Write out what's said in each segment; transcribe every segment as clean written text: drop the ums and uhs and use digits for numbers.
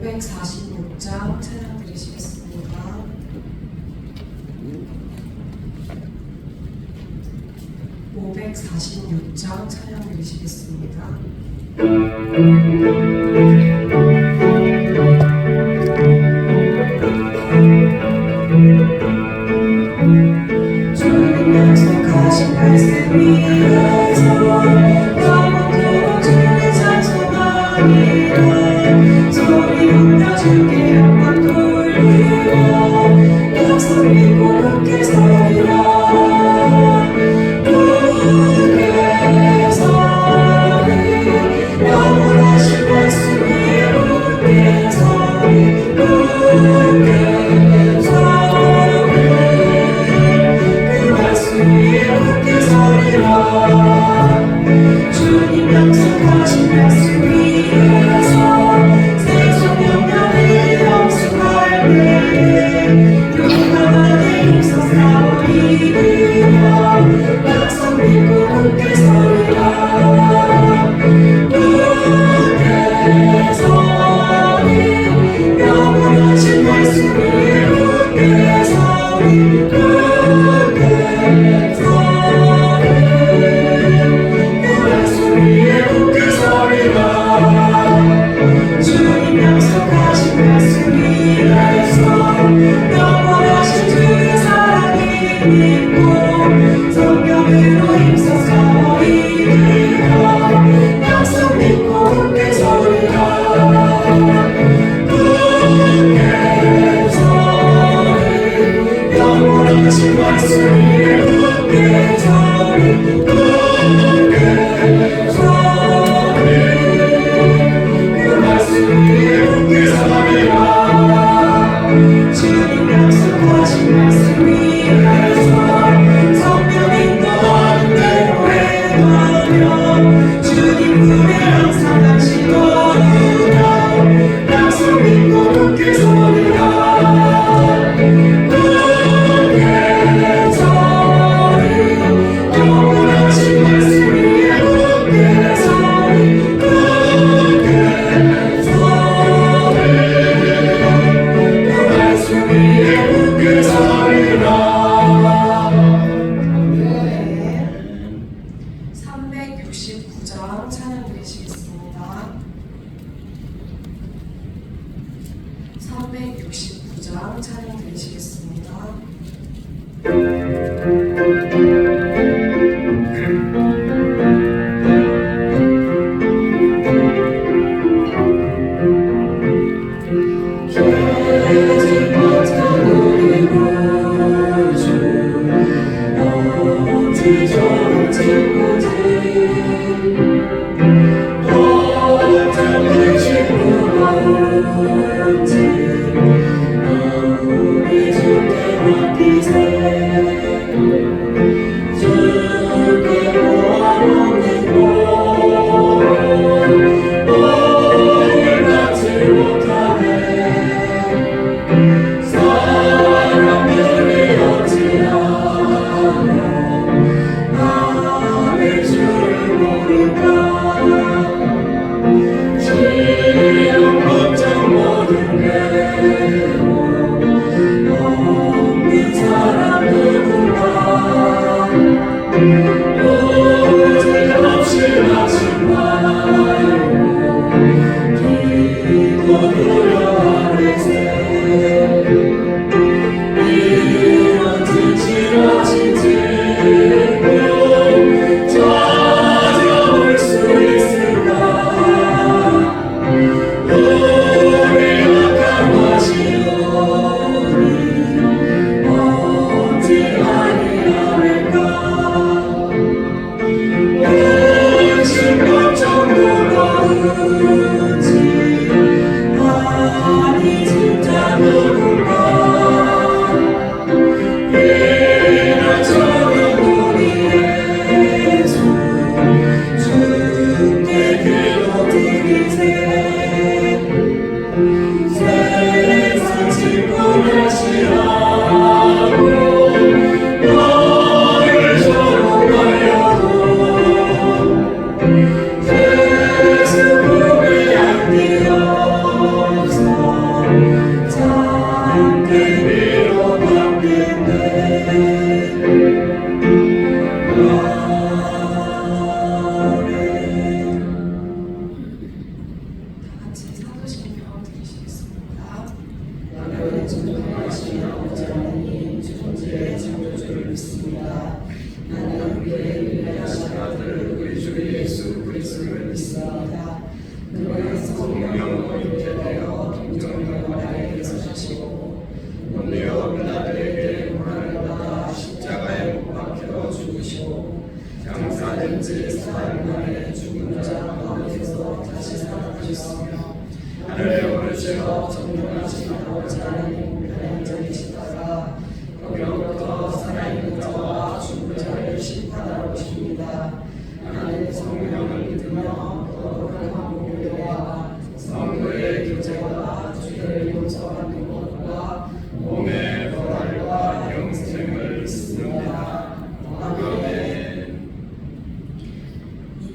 546장 찬양 드리시겠습니다. 546장 찬양 드리시겠습니다. 주님 약속하신 말씀 위에서 영원토록 주를 찬송하리라. 소리 높여 주께 영광 돌리며 약속 믿고 굳게 서리라. 굳게 서리 영원하신 말씀 위에 굳게 서리 굳게 서리 그 말씀 위에 굳게 서리라. 주님 약속하신 말씀 위에서 세상 영향을 영습할 때에 용감하게 힘써 싸워 이기며 약속 믿고 굳게 서리라. 굳게 서리 영원하신 말씀 위에 굳게 서리 굳게 서리 그 말씀 위에 굳게 서리라. 주님 약속하신 말씀 위에서 영원하신 주의 사랑이 믿고 성령으로 힘써 싸워 이기며 약속 믿고 굳게 서리라. 굳게 서리 영원하신 말씀 위에 굳게 서리 굳게 서리 그 말씀 위에 굳게 서리라. 주님 약속하신 말씀 위에서 성령 인도하는 대로 행하며 주님 품에 항상 같이 거두며 약속 믿고 굳게 서리라. 굳게 서리 영원하신 말씀 위에 굳게 서리 굳게 서리 그 말씀 위에 굳게 서리라. 369장 찬양 드리시겠습니다. 369장 찬양 드리시겠습니다. 계집 버튼 누리고 주 어찌 좋은 친구지 어떤 그 친구가 온지 우리 주께 맡기세. 주께 모아놓는 것 오늘 받지 못하네. 사람들이 어찌하며 나를 줄 모를까. 시험 걱정 모든 괴로움 없는 사람 누군가 오직 없이 하지 말고 기도 두려워하세요. 이런 지치러진 질병 찾아올 수 있을까. 우리 약함하시오니 어찌 아니하리까. 오직 걱정 무거운지 아니 진짜 누군가 이런 저는 우리 예수 주께 기도드리세. 세상 친구를 싫어하고 너를 조롱하려도 예수 품에 성령으로 잉태되어 동정녀 마리아에게서 자시고 본디오 빌라도에게 고난을 받아 십자가에 못 박혀 죽으시고 장사된 지 사흘 만에 죽은 자 가운데서 다시 살아나셨으며 하늘에 오르시어 전능하신 아버지 하나님 편에 계시다가 거기로부터 살아있는 자와 죽은 자를 심판하러 오십니다. 나는 성령을 믿으며 거룩한 공교회와 성도의 교제와 죄를 용서받는 것과 몸의 부활과 영생을 믿습니다. 아멘.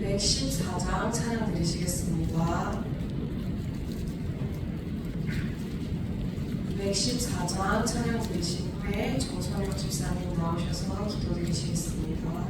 214장 찬양 드리시겠습니다. 214장 찬양 드리신 후에 정선영 집사님 나오셔서 기도 드리시겠습니다.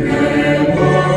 내 모습이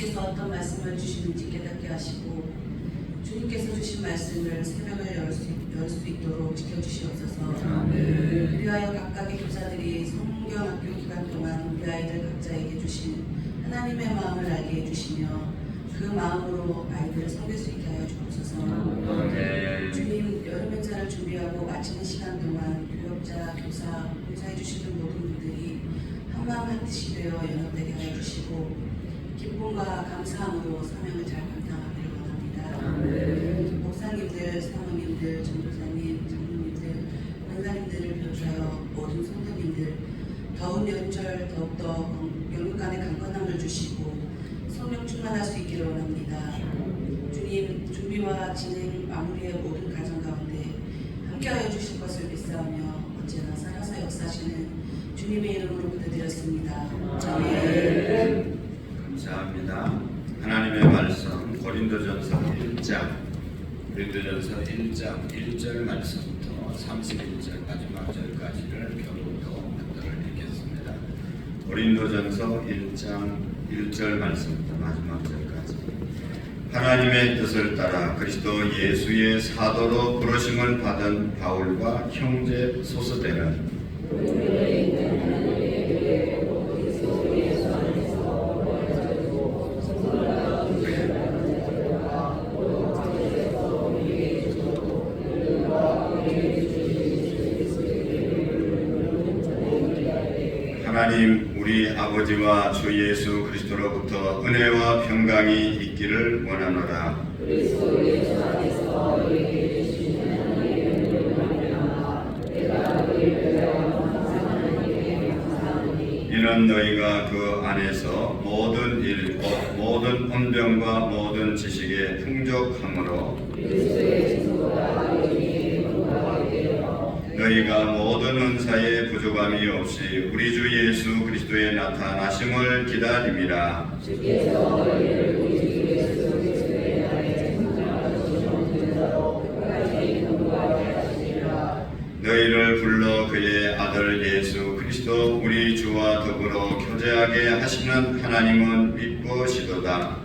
주님께서 어떤 말씀을 주시는지 깨닫게 하시고 주님께서 주신 말씀을 새벽을 열 수 있도록 지켜주시옵소서. 위하여 각각의 교사들이 성경학교 기간 동안 우리 아이들 각자에게 주신 하나님의 마음을 알게 해주시며 그 마음으로 아이들을 섬길 수 있게 하여 주옵소서. 주님, 여름 행사를 준비하고 마치는 시간 동안 교역자, 교사, 봉사해 주시는 모든 분들이 한마음 한뜻이 되어 연합되게 하여 주시고 기쁨과 감사함으로 사명을 잘 감당하기를 원합니다. 목사님들, 사모님들, 전도사님, 장로님들, 권사님들을 비롯하여 모든 성도님들 더운 연절 더욱더 영육간의 강건함을 주시고 성령 충만할 수 있기를 원합니다. 주님, 준비와 진행 마무리의 모든 과정 가운데 함께하여 주실 것을 믿사오며 언제나 살아서 역사하시는 주님의 이름으로 기도드렸습니다. 아멘. 감사합니다. 하나님의 말씀 고린도전서 1장 1절 말씀부터 31절 마지막 절까지를 교독으로 한절을 읽겠습니다. 고린도전서 1장 1절 말씀부터 마지막 절까지. 하나님의 뜻을 따라 그리스도 예수의 사도로 부르심을 받은 바울과 형제 소스대는 하나님 우리 아버지와 주 예수 그리스도로부터 은혜와 평강이 있기를 원하노라. 이는 너희가 그 안에서 모든 일, 모든 언병과 모든 지식에 풍족함으로 너희가 모든 은사에 부족함이 없이 우리 주 예수 그리스도의 나타나심을 기다림이라. 너희를 불러 그의 아들 예수 그리스도 우리 주와 더불어 교제하게 하시는 하나님은 믿고시도다.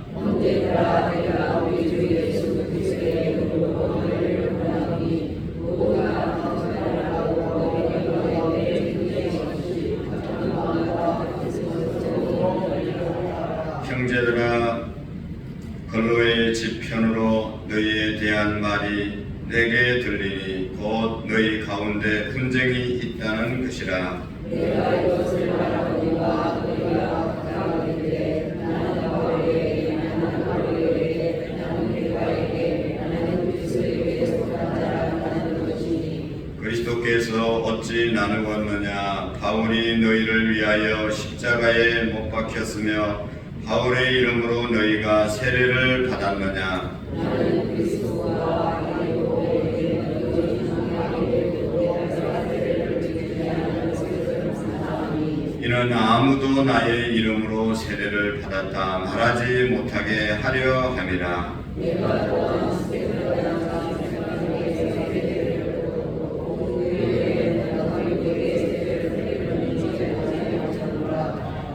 형제들아, 걸로의 지편으로 너희에 대한 말이 내게 들리니 곧 너희 가운데 분쟁이 있다는 것이라. 내가 이것을 말하거니와 너희가 가까우리되 나는 바울에게 나는 바울에게 나는 베드로에게 나는 그리스도에게 속한 자라는 것이니 그리스도께서 어찌 나누었느냐. 바울이 너희를 위하여 십자가에 못 박혔으며 바울의 이름으로 너희가 세례를 받았느냐. 나는 그리스도와 이는 아무도 나의 이름으로 세례를 받았다 말하지 못하게 하려 함이라.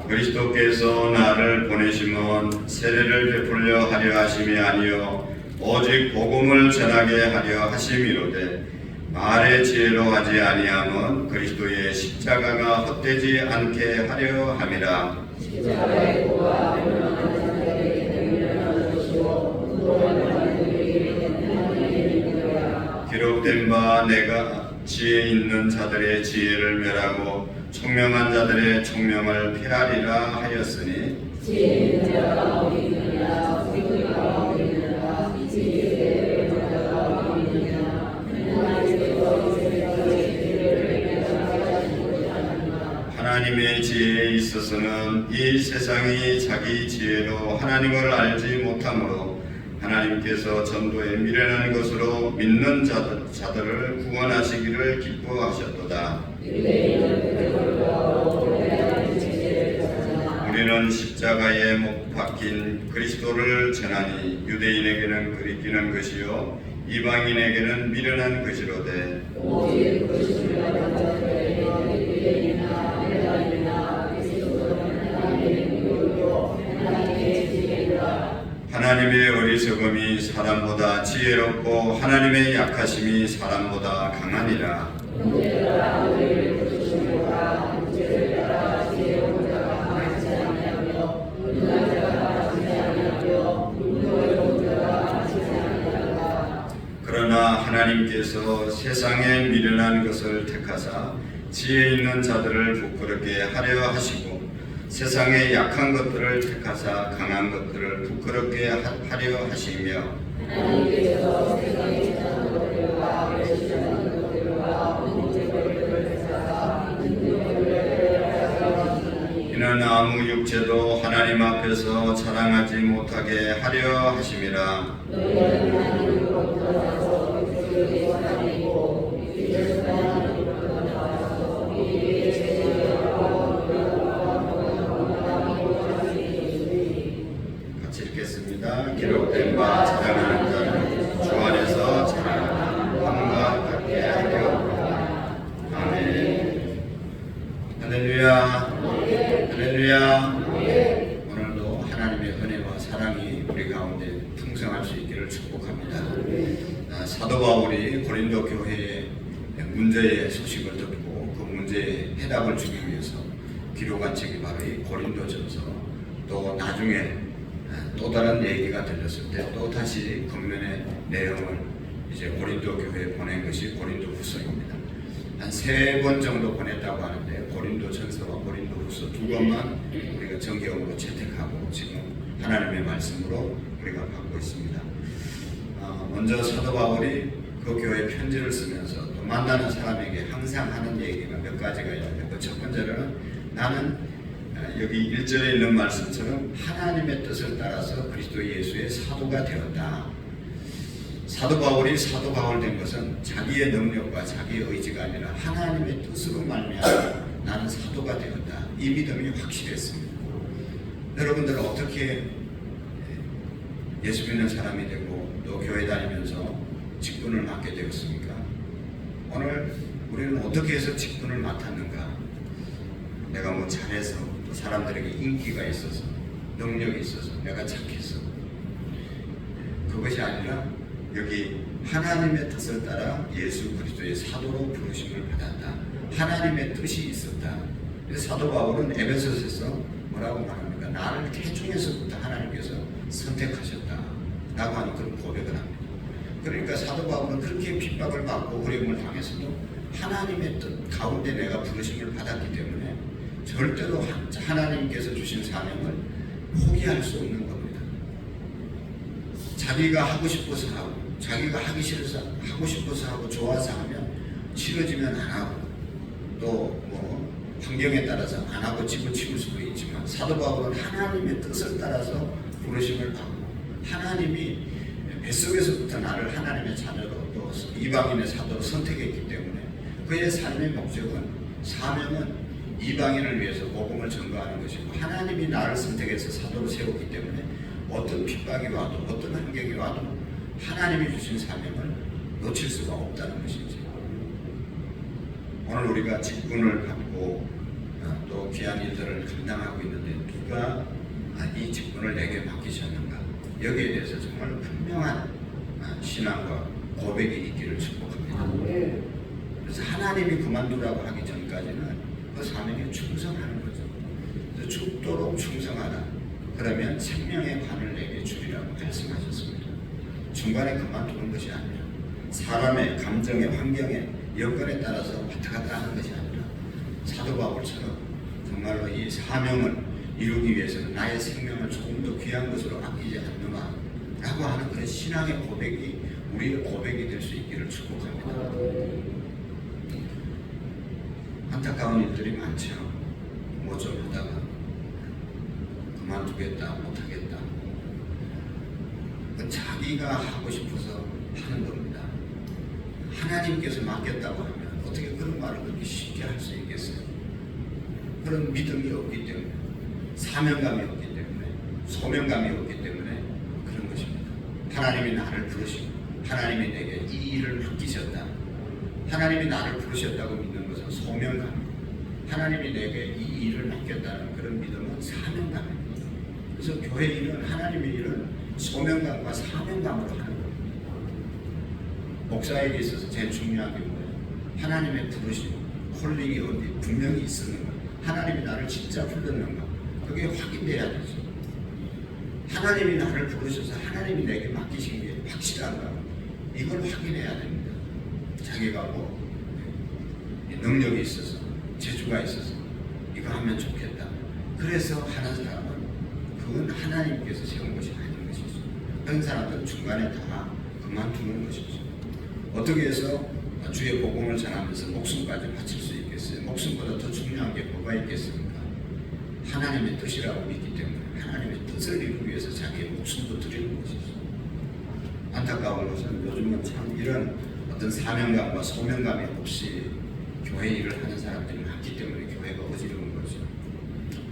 그리스도께서 나를 보내심은 세례를 베풀려 하려 하심이 아니요 오직 복음을 전하게 하려 하심이로되 말의 지혜로 하지 아니함은 그리스도의 십자가가 헛되지 않게 하려 함이라. 십자가의 고와 멸망한 자들에게 대면하는 것이요 기록된 바 내가 지혜 있는 자들의 지혜를 멸하고 총명한 자들의 총명을 폐하리라 하였으니 지혜 있는 자가 어디 있느냐 우리가 어디 있느냐 이 지혜를 자가 어디 있느냐 하나님의 지혜에 있어서는 이 세상이 자기 지혜로 하나님을 알지 못하므로 하나님께서 전도에 미련한 것으로 믿는 자들을 구원하시기를 기뻐하셨도다. 우리는 십자가에 못 박힌 그리스도를 전하니 유대인에게는 그리끼는 것이요 이방인에게는 미련한 것이로되 오직 그리스도를 받은 자들에게는 유대인이나 헬라인이나 그리스도는 하나님의 능력이요 하나님의 지혜라 하나님의 어리석음이 사람보다 지혜롭고 하나님의 약하심이 사람보다 강하니라. 그러나 하나님께서 세상에 미련한 것을 택하사 지혜 있는 자들을 부끄럽게 하려 하시고 세상에 약한 것들을 택하사 강한 것들을 부끄럽게 하려 하시며 이는 아무 육체도 하나님 앞에서 자랑하지 못하게 하려 하심이라. 같이 읽겠습니다. 기록된 바 자랑하는 자는 주 안에서 자랑하는 함과 같게 하려. 아멘. 할렐루야. 할렐루야. 오늘도 하나님의 은혜와 사랑이 우리 가운데 풍성할 수 있기를 축복합니다. 사도 바울이 고린도 교회의 문제의 소식을 듣고 그 문제의 해답을 주기 위해서 기록한 책이 바로 이 고린도전서, 또 나중에 또 다른 얘기가 들렸을 때 또 다시 금면의 내용을 이제 고린도 교회에 보낸 것이 고린도후서입니다. 한 3번 정도 보냈다고 하는데 고린도전서와 고린도후서 2권만 우리가 정기용으로 채택하고 지금 하나님의 말씀으로 우리가 받고 있습니다. 먼저 사도 바울이 그 교회 편지를 쓰면서 또 만나는 사람에게 항상 하는 얘기가 몇 가지가 있는데 그 첫 번째로는 나는 여기 1절에 있는 말씀처럼 하나님의 뜻을 따라서 그리스도 예수의 사도가 되었다. 사도 바울이 사도 바울 된 것은 자기의 능력과 자기의 의지가 아니라 하나님의 뜻으로 말미암아 나는 사도가 되었다. 이 믿음이 확실했습니다. 여러분들은 어떻게 예수 믿는 사람이 되고 또 교회 다니면서 직분을 맡게 되었습니까? 오늘 우리는 어떻게 해서 직분을 맡았는가? 내가 뭐 잘해서 또 사람들에게 인기가 있어서 능력이 있어서 내가 착해서 그것이 아니라 여기 하나님의 뜻을 따라 예수 그리스도의 사도로 부르심을 받았다. 하나님의 뜻이 있었다. 그래서 사도 바울은 에베소서에서 뭐라고 말합니까? 나를 태중에서부터 하나님께서 선택하셨다 라고 하는 그런 고백을 합니다. 그러니까 사도 바울은 그렇게 핍박을 받고 어려움을 당해서도 하나님의 뜻 가운데 내가 부르심을 받았기 때문에 절대로 하나님께서 주신 사명을 포기할 수 없는 겁니다. 자기가 하고 싶어서 하고 자기가 하기 싫어서 하고 싶어서 하고 좋아서 하면 싫어지면 안 하고 또 뭐 환경에 따라서 안 하고 집어치울 수도 있지만 사도 바울은 하나님의 뜻을 따라서 부르심을 받고 하나님이 뱃속에서부터 나를 하나님의 자녀로 또 이방인의 사도로 선택했기 때문에 그의 삶의 목적은 사명은 이방인을 위해서 복음을 전가하는 것이고 하나님이 나를 선택해서 사도로 세웠기 때문에 어떤 핍박이 와도 어떤 환경이 와도 하나님이 주신 사명을 놓칠 수가 없다는 것이지. 오늘 우리가 직분을 받고 또 귀한 일들을 감당하고 있는데 누가 이 직분을 내게 맡기셨는가? 여기에 대해서 정말 분명한 신앙과 고백이 있기를 축복합니다. 그래서 하나님이 그만두라고 하기 전까지는 그 사명에 충성하는 거죠. 그래서 죽도록 충성하라. 그러면 생명의 관을 내게 주리라고 말씀하셨습니다. 중간에 그만두는 것이 아니라 사람의 감정의 환경에 여건에 따라서 왔다 갔다 하는 것이 아니라 사도 바울처럼 정말로 이 사명을 이루기 위해서는 나의 생명을 조금 더 귀한 것으로 아끼지 않는가 라고 하는 그런 신앙의 고백이 우리의 고백이 될 수 있기를 축복합니다. 안타까운 일들이 많죠. 뭐 좀 하다가 그만두겠다 못하겠다. 자기가 하고 싶어서 하는 겁니다. 하나님께서 맡겼다고 하면 어떻게 그런 말을 그렇게 쉽게 할 수 있겠어요? 그런 믿음이 없기 때문에 사명감이 없기 때문에 소명감이 없기 때문에 그런 것입니다. 하나님이 나를 부르시고 하나님이 내게 이 일을 맡기셨다. 하나님이 나를 부르셨다고 믿는 것은 소명감이고 하나님이 내게 이 일을 맡겼다는 그런 믿음은 사명감입니다. 그래서 교회 일은 하나님의 일은 소명감과 사명감으로 하는 겁니다. 목사에게 있어서 제일 중요한 게 뭐예요? 하나님의 부르심, 콜링이 어디 분명히 있었는가? 하나님이 나를 진짜 불렀는가? 그게 확인돼야 되죠. 하나님이 나를 부르셔서 하나님이 내게 맡기신 게 확실한가? 이걸 확인해야 됩니다. 자기가 뭐 능력이 있어서 재주가 있어서 이거 하면 좋겠다. 그래서 하는 사람은 그건 하나님께서 세운 것이 아닌 것이죠. 그런 사람들은 중간에 다 그만두는 것이죠. 어떻게 해서 주의 복음을 전하면서 목숨까지 바칠 수 있겠어요? 목숨보다 더 중요한 게 뭐가 있겠습니까? 하나님의 뜻이라고 믿기 때문에 하나님의 뜻을 이루기 위해서 자기의 목숨도 드리는 것이죠. 안타까운 것은 요즘은 참 이런 어떤 사명감과 소명감이 없이 교회 일을 하는 사람들이 많기 때문에 교회가 어지러운 거죠.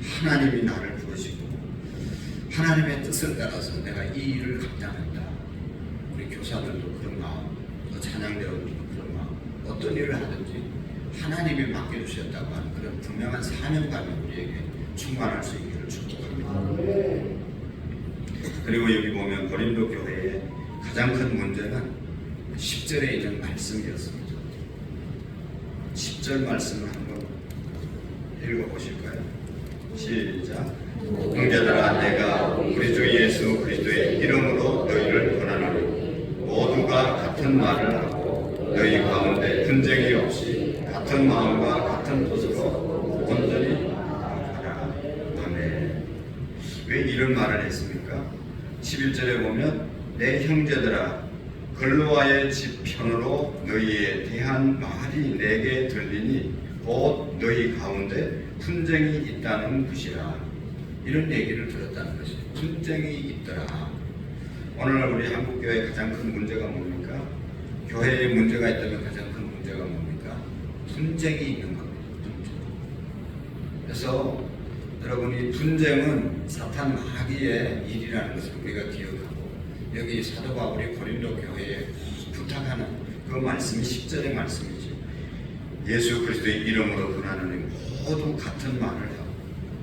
하나님이 나를 부르시고 하나님의 뜻을 따라서 내가 이 일을 감당한다. 우리 교사들도 그런 마음, 또 찬양대원들도 그런 마음, 어떤 일을 하든지 하나님이 맡겨주셨다고 하는 그런 분명한 사명감이 우리에게 충만할 수 있기를 축복합니다. 그리고 여기 보면 고린도 교회의 가장 큰 문제는 10절에 있는 말씀이었습니다. 10절 말씀을 한번 읽어보실까요? 시작. 형제들아, 내가 우리 주 예수 그리스도의 이름으로 너희를 권하노니 모두가 같은 말을 하고 너희 가운데 분쟁이 없이 같은 마음과 같은 뜻으로 온전히 하라. 아멘. 왜 이런 말을 했습니까? 11절에 보면 내 형제들아, 글로아의 집 편으로 너희에 대한 말이 내게 들리니 곧 너희 가운데 분쟁이 있다는 것이라. 이런 얘기를 들었다는 것이 분쟁이 있더라. 오늘날 우리 한국교회의 가장 큰 문제가 뭡니까? 교회에 문제가 있다면 가장 큰 문제가 뭡니까? 분쟁이 있는 겁니다. 분쟁. 그래서 여러분이 분쟁은 사탄 마귀의 일이라는 것을 우리가 기억하고, 여기 사도 바울이 고린도 교회에 부탁하는 그 말씀이 10절의 말씀이지. 예수 그리스도의 이름으로 권하노니 모두 같은 말을 하고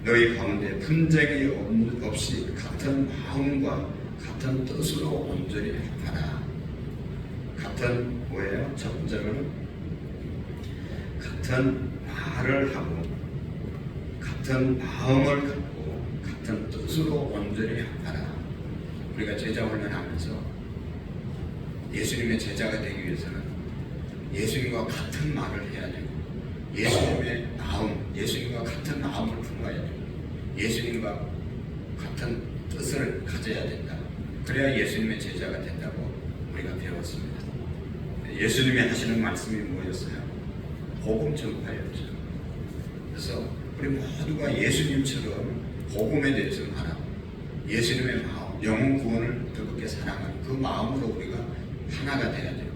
너희 가운데 분쟁이 없이 같은 마음과 같은 뜻으로 온전히 하라. 같은 뭐예요? 첫 번째로는 같은 말을 하고 같은 마음을 갖고 같은 뜻으로 온전히 하라. 우리가 제자 훈련하면서 예수님의 제자가 되기 위해서는 예수님과 같은 말을 해야 되고 예수님의 마음, 예수님과 같은 마음을 품어야 되고 예수님과 같은 뜻을 가져야 된다. 그래야 예수님의 제자가 된다고 우리가 배웠습니다. 예수님이 하시는 말씀이 뭐였어요? 복음 전파였죠. 그래서 우리 모두가 예수님처럼 복음에 대해서 말하고 예수님의 마음, 영혼 구원을 뜨겁게 사랑하는 그 마음으로 우리가 하나가 돼야 돼요.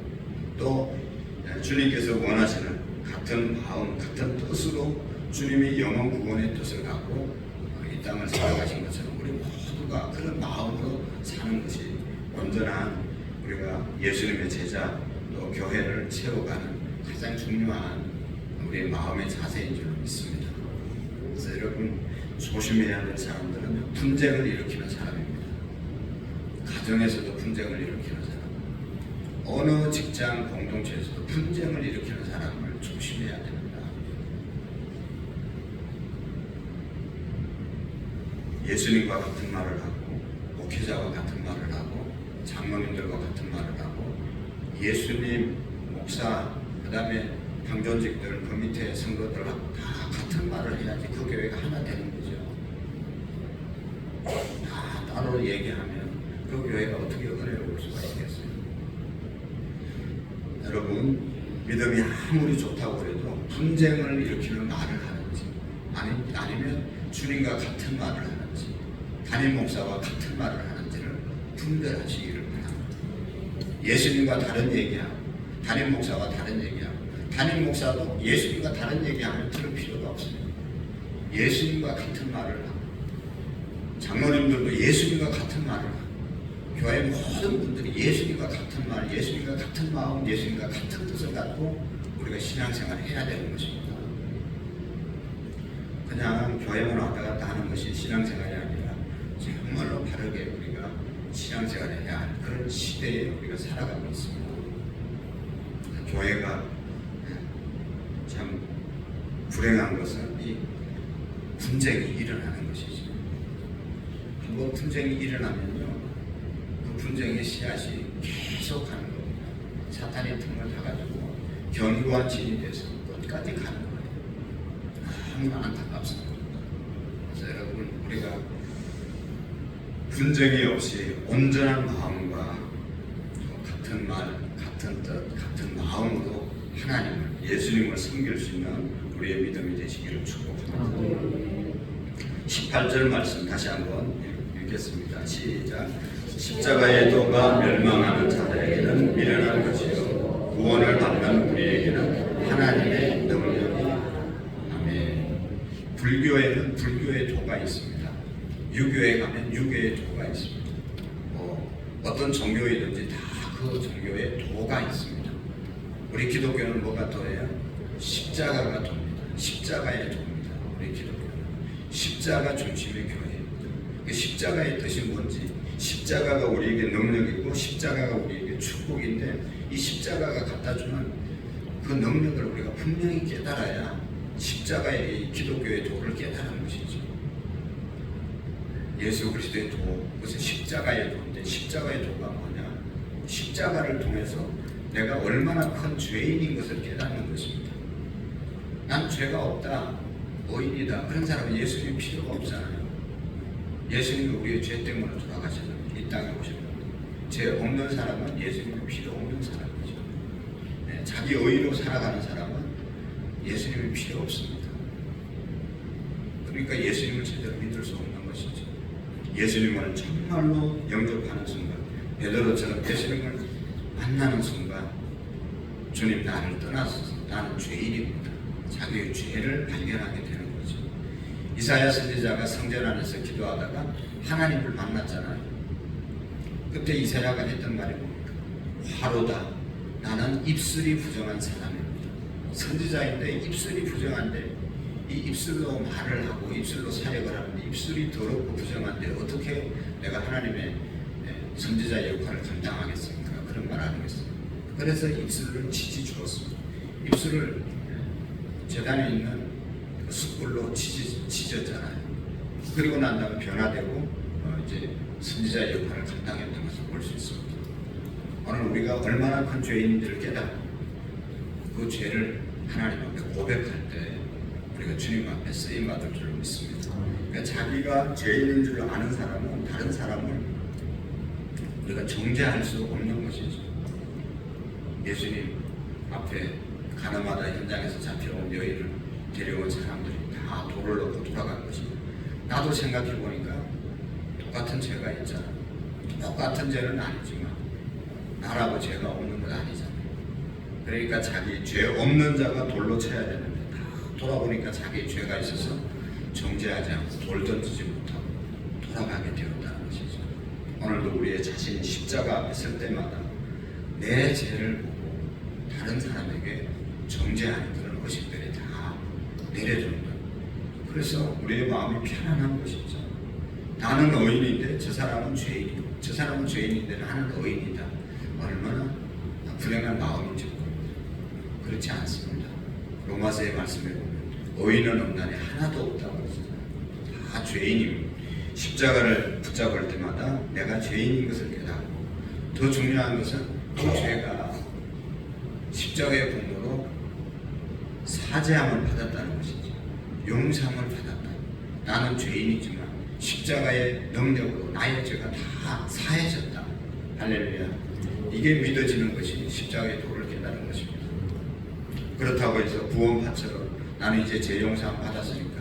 또 주님께서 원하시는 같은 마음, 같은 뜻으로 주님이 영혼 구원의 뜻을 갖고 이 땅을 살아가신 것처럼 우리 모두가 그런 마음으로 사는 것이 온전한 우리가 예수님의 제자 또 교회를 채워가는 가장 중요한 우리의 마음의 자세인 줄 믿습니다. 그래서 여러분 조심해야 될 사람들은 분쟁을 일으키는 사람입니다. 가정에서도 분쟁을 일으키는 사람, 어느 직장 공동체에서도 분쟁을 일으키는 사람을 조심해야 됩니다. 예수님과 같은 말을 하고 목회자와 같은 말을 하고 장로님들과 같은 말을 하고 예수님, 목사, 그 다음에 당존직들, 그 밑에 성도들하고 다 같은 말을 해야지 그 교회가 하나 되는 거죠. 다 따로 얘기하면 그 교회가 어떻게 은혜로울 수가 있겠어요? 여러분, 믿음이 아무리 좋다고 해도 분쟁을 일으키는 말을 하는지 아니면 주님과 같은 말을 하는지 담임 목사와 같은 말을 하는지를 분별하시기를 바랍니다. 예수님과 다른 얘기하고 담임 목사와 다른 얘기하고 담임 목사도 예수님과 다른 얘기하면 들을 필요가 없습니다. 예수님과 같은 말을 하고 장로님들도 예수님과 같은 말을 하고 교회 모든 분들이 예수님과 같은 말, 예수님과 같은 마음, 예수님과 같은 뜻을 갖고 우리가 신앙생활을 해야 되는 것입니다. 그냥 교회만 왔다 갔다 하는 것이 신앙생활이 아니라 정말로 바르게 우리가 신앙생활을 해야 할 그런 시대에 우리가 살아가고 있습니다. 교회가 참 불행한 것은 이 분쟁이 일어나는 것이죠. 한번 분쟁이 일어나면요, 그 분쟁의 씨앗이 계속하는 겁니다. 사탄이 틈을 타가지고 견고한 진이 돼서 끝까지 가는 거예요. 너무나 안타깝습니다. 그래서 여러분, 우리가 분쟁이 없이 온전한 마음과 같은 말, 같은 뜻, 같은 마음으로 하나님을, 예수님을 섬길 수 있는 우리의 믿음이 되시기를 축복합니다. 18절 말씀 다시 한번 읽겠습니다. 시작. 십자가의 도가 멸망하는 자들에게는 미련한 것이요 구원을 받는 우리에게는 하나님의 능력이. 아멘. 불교에는 불교의 도가 있습니다. 유교에 가면 유교의 도가 있습니다. 어떤 종교이든지 다 그 종교의 도가 있습니다. 우리 기독교는 뭐가 도예요? 십자가가 도입니다. 십자가의 도입니다. 우리 기독교는 십자가 중심의 교회입니다. 그 십자가의 뜻이 뭔지, 십자가가 우리에게 능력이고 십자가가 우리에게 축복인데, 이 십자가가 갖다주는 그 능력을 우리가 분명히 깨달아야 십자가의 이 기독교의 도를 깨달은 것이죠. 예수 그리스도의 도, 그것은 십자가의 도인데, 십자가의 도가 뭐냐? 십자가를 통해서 내가 얼마나 큰 죄인인 것을 깨닫는 것입니다. 난 죄가 없다, 의인이다, 그런 사람은 예수님이 필요가 없잖아요. 예수님이 우리의 죄 때문에 돌아가셨는데 이 땅에 오셨는데, 죄 없는 사람은 예수님이 필요 없는 사람이죠. 네, 자기 의로 살아가는 사람은 예수님이 필요 없습니다. 그러니까 예수님을 제대로 믿을 수 없는 것이죠. 예수님을 정말로 영접하는 순간, 베드로처럼 예수님을 만나는 순간, 주님, 나를 떠나소서, 나는 죄인입니다, 자기의 죄를 발견하게 되는 거죠. 이사야 선지자가 성전 안에서 기도하다가 하나님을 만났잖아요. 그때 이사야가 했던 말이 뭡니까? 화로다, 나는 입술이 부정한 사람입니다. 선지자인데 입술이 부정한데, 이 입술로 말을 하고 입술로 사역을 하는데 입술이 더럽고 부정한데 어떻게 내가 하나님의 선지자의 역할을 감당하겠습니까? 그런 말 아니겠습니까? 그래서 입술을 치지 주었습니다. 입술을 재단에 있는 숯불로 치졌잖아요. 그리고 난 다음에 변화되고 이제 선지자의 역할을 감당했던 것을 볼 수 있습니다. 오늘 우리가 얼마나 큰 죄인인지를 깨닫고 그 죄를 하나님 앞에 고백할 때 우리가 주님 앞에 쓰임받을 줄 믿습니다. 그러니까 자기가 죄인인 줄 아는 사람은 다른 사람을 우리가 정죄할 수 없는 것이죠. 예수님 앞에 가나마다 현장에서 잡혀온 여인을 데려온 사람들이 다 돌을 넣고 돌아간 것입니다. 나도 생각해 보니까 똑같은 죄가 있잖아. 똑같은 죄는 아니지만 나라고 죄가 없는 건 아니잖아. 그러니까 자기 죄 없는 자가 돌로 쳐야 되는데 다 돌아보니까 자기 죄가 있어서 정죄하지 않고 돌 던지지 못하고 돌아가게 되었다는 것이죠. 오늘도 우리의 자신이 십자가 앞에 설 때마다 내 죄를 보고 다른 사람에게 정죄하는 그런 의식들이 다 내려준다. 그래서 우리의 마음이 편안한 것이죠. 나는 의인인데 저 사람은 죄인이고, 저 사람은 죄인인데 나는 의인이다. 얼마나 불행한 마음인지 모릅니다. 그렇지 않습니다. 로마서의 말씀에 보면 의인은 없나니 하나도 없다고 그러잖아요. 다 죄인입니다. 십자가를 붙잡을 때마다 내가 죄인인 것을 깨닫고, 더 중요한 것은 그 죄가 십자가의 공로로 사죄함을 받았다는 것이죠. 용서함을 받았다. 나는 죄인이지만 십자가의 능력으로 나의 죄가 다 사해졌다. 할렐루야. 이게 믿어지는 것이 십자가의 도를 깨달은 것입니다. 그렇다고 해서 구원파처럼 나는 이제 죄 용서함 받았으니까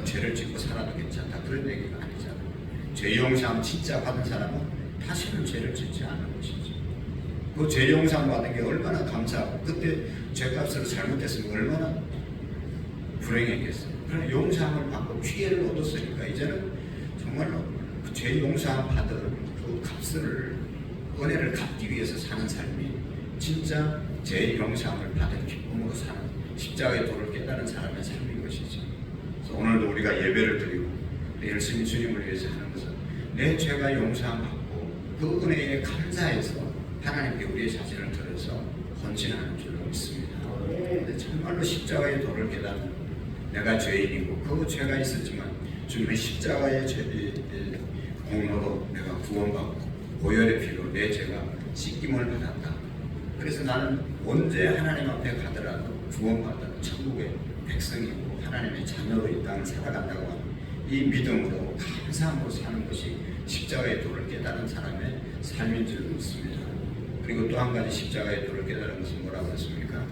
죄를 짓고 살아도 괜찮다, 그런 얘기가 아니잖아요. 죄 용서함 진짜 받은 사람은 다시는 죄를 짓지 않는 것이죠. 그 죄 용서함 받은 게 얼마나 감사하고, 그때 죄값으로 잘못했으면 얼마나 불행했겠어요. 그러나 용서함을 받고 기회를 얻었으니까 이제는 정말로 그 죄 용서함 받은 그 값을, 은혜를 갚기 위해서 사는 삶이 진짜 죄 용서함을 받은 기쁨으로 사는 십자가의 도를 깨달은 사람의 삶인 것이죠. 그래서 오늘도 우리가 예배를 드리고 열심히 주님을 위해서 하는 것은 내 죄가 용서함 받고 그 은혜에 감사해서 하나님께 우리의 자신을 들어서 헌신하는 줄로 믿습니다. 근데 정말로 십자가의 도를 깨닫는 내가 죄인이고 그 죄가 있었지만 주님의 십자가의 공로로 내가 구원받고 보혈의 피로 내 죄가 씻김을 받았다. 그래서 나는 언제 하나님 앞에 가더라도 구원받은 천국의 백성이고 하나님의 자녀로 이 땅을 살아간다고 하는 이 믿음으로 감사함으로 사는 것이 십자가의 도를 깨달은 사람의 삶인 줄 믿습니다. 그리고 또 한 가지 십자가의 도를 깨달은 것은 뭐라고 했습니까?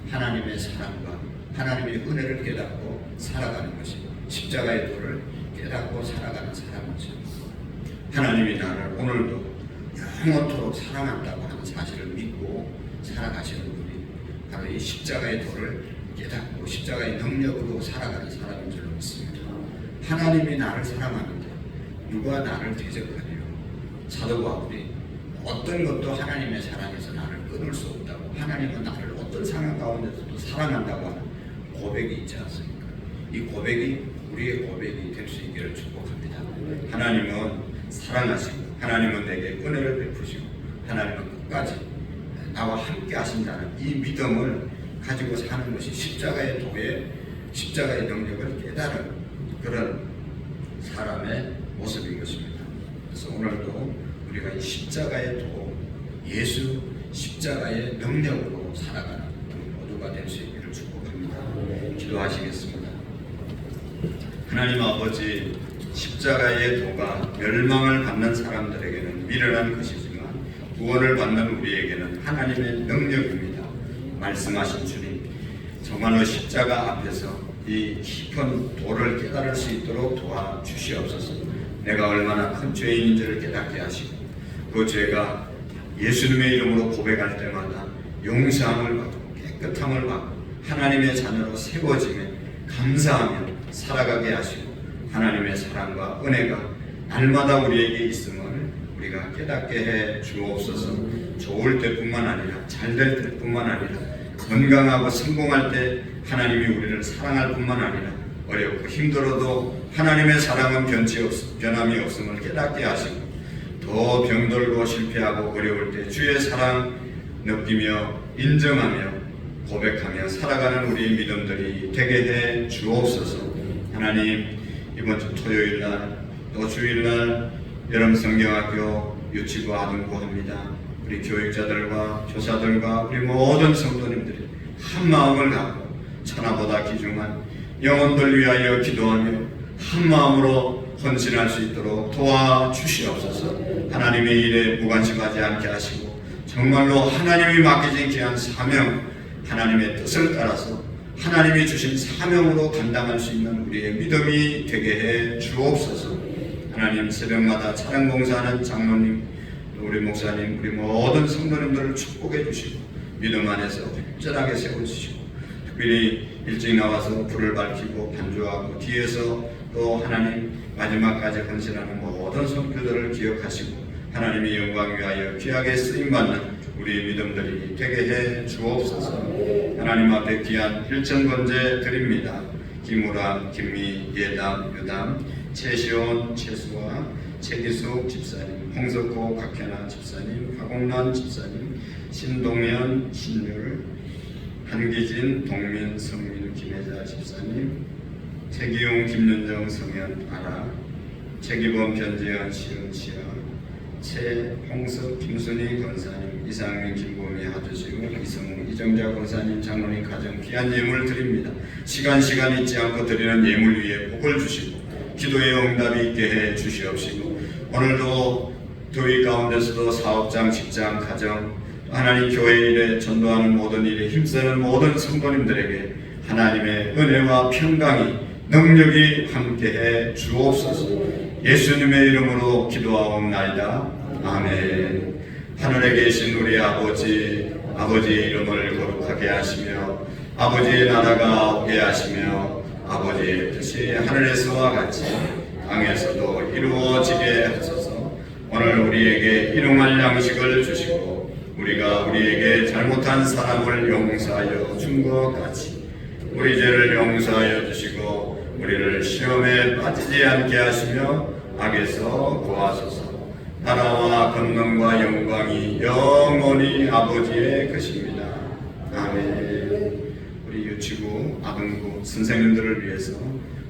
하나님의 사랑과 하나님의 은혜를 깨닫고 살아가는 것이 십자가의 도를 깨닫고 살아가는 사람이죠. 하나님이 나를 오늘도 영원토록 사랑한다고 하는 사실을 믿고 살아가시는 분이 바로 이 십자가의 도를 깨닫고 십자가의 능력으로 살아가는 사람인 줄 믿습니다. 하나님이 나를 사랑하는데 누가 나를 대적하리요? 사도 바울이 어떤 것도 하나님의 사랑에서 나를 끊을 수 없다고, 하나님은 나를 어떤 상황 가운데서도 사랑한다고 하는 고백이 있지 않습니까? 이 고백이 우리의 고백이 될 수 있기를 축복합니다. 하나님은 사랑하시고 하나님은 내게 은혜를 베푸시고 하나님은 끝까지 나와 함께 하신다는 이 믿음을 가지고 사는 것이 십자가의 도에 십자가의 능력을 깨달은 그런 사람의 모습인 것입니다. 그래서 오늘도 우리가 이 십자가의 도, 예수 십자가의 능력으로 살아가는 모두가 될 수 있기를 축복합니다. 기도하시겠습니다. 하나님 아버지, 십자가의 도가 멸망을 받는 사람들에게는 미련한 것이지만 구원을 받는 우리에게는 하나님의 능력입니다. 말씀하신 주님, 정말로 십자가 앞에서 이 깊은 도를 깨달을 수 있도록 도와주시옵소서. 내가 얼마나 큰 죄인인지를 깨닫게 하시고 그 죄가 예수님의 이름으로 고백할 때마다 용서함을 받고 깨끗함을 받고 하나님의 자녀로 세워짐에 감사하며 살아가게 하시고 하나님의 사랑과 은혜가 날마다 우리에게 있음을 우리가 깨닫게 해 주옵소서. 좋을 때뿐만 아니라 잘될 때뿐만 아니라 건강하고 성공할 때 하나님이 우리를 사랑할 뿐만 아니라 어렵고 힘들어도 하나님의 사랑은 변함이 없음을 깨닫게 하시고 더 병들고 실패하고 어려울 때 주의 사랑 느끼며 인정하며 고백하며 살아가는 우리의 믿음들이 되게 해 주옵소서. 하나님, 이번 주 토요일날 또 주일날 여름 성경학교 유치부 아동부합니다. 우리 교육자들과 교사들과 우리 모든 성도님들이 한 마음을 갖고 천하보다 귀중한 영혼들 위하여 기도하며 한 마음으로 헌신할 수 있도록 도와주시옵소서. 하나님의 일에 무관심하지 않게 하시고 정말로 하나님이 맡기신 귀한 사명, 하나님의 뜻을 따라서 하나님이 주신 사명으로 감당할 수 있는 우리의 믿음이 되게 해 주옵소서. 하나님, 새벽마다 찬양 봉사하는 장로님, 우리 목사님, 우리 모든 성도님들을 축복해 주시고 믿음 안에서 확실하게 세워주시고 특별히 일찍 나와서 불을 밝히고 반주하고 뒤에서 또 하나님 마지막까지 헌신하는 모든 성도들을 기억하시고 하나님의 영광 위하여 귀하게 쓰임받는 우리의 믿음들이 되게 해 주옵소서. 하나님 앞에 귀한 일천번제 드립니다. 김우람, 김미, 예담, 유담, 최시온, 최수아, 최기숙 집사님, 홍석호, 각현아 집사님, 화공란 집사님, 신동현, 신율, 한기진, 동민, 성민, 김혜자 집사님, 최기용, 김윤정, 성현, 아라, 최기범, 변재현, 시은, 시아, 최홍석, 김순희 권사님, 이상민, 김보미, 하주시우, 이성우, 이정자 권사님, 장로님 가정 귀한 예물 드립니다. 시간 잊지 않고 드리는 예물 위에 복을 주시고 기도의 응답이 있게 해 주시옵시고 오늘도 교회 가운데서도 사업장, 직장, 가정, 하나님 교회 일에 전도하는 모든 일에 힘쓰는 모든 성도님들에게 하나님의 은혜와 평강이 능력이 함께해 주옵소서. 예수님의 이름으로 기도하옵나이다. 아멘. 하늘에 계신 우리 아버지, 아버지의 이름을 거룩하게 하시며 아버지의 나라가 오게 하시며 아버지의 뜻이 하늘에서와 같이 땅에서도 이루어지게 하소서. 오늘 우리에게 일용할 양식을 주시고 우리가 우리에게 잘못한 사람을 용서하여 준 것 같이 우리 죄를 용서하여 주시고 우리를 시험에 빠지지 않게 하시며 악에서 구하소서. 나라와 권능과 영광이 영원히 아버지의 것입니다. 아멘. 우리 유치부, 아동부 선생님들을 위해서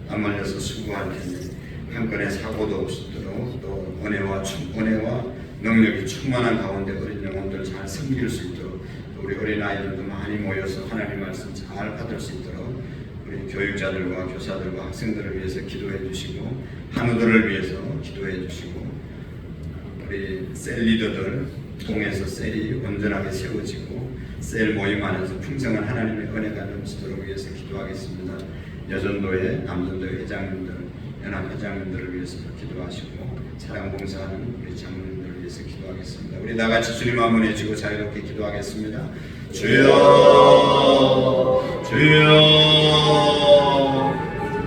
땀 흘려서 수고할 테니 한 건의 사고도 없도록 또 은혜와 능력이 충만한 가운데 어린 영혼들을 잘 섬길 수 있도록 또 우리 어린아이들도 많이 모여서 하나님 말씀 잘 받을 수 있도록 우리 교육자들과 교사들과 학생들을 위해서 기도해 주시고 한우들을 위해서 기도해 주시고 우리 셀 리더들 통해서 셀이 온전하게 세워지고 셀 모임 안에서 풍성한 하나님의 은혜가 넘치도록 위해서 기도하겠습니다. 여전도회, 남전도회 회장님들, 연합회장님들을 위해서 기도하시고 사랑봉사하는 우리 장로님들을 위해서 기도하겠습니다. 우리 다같이 주님 한번 해주고 자유롭게 기도하겠습니다. 주여 주여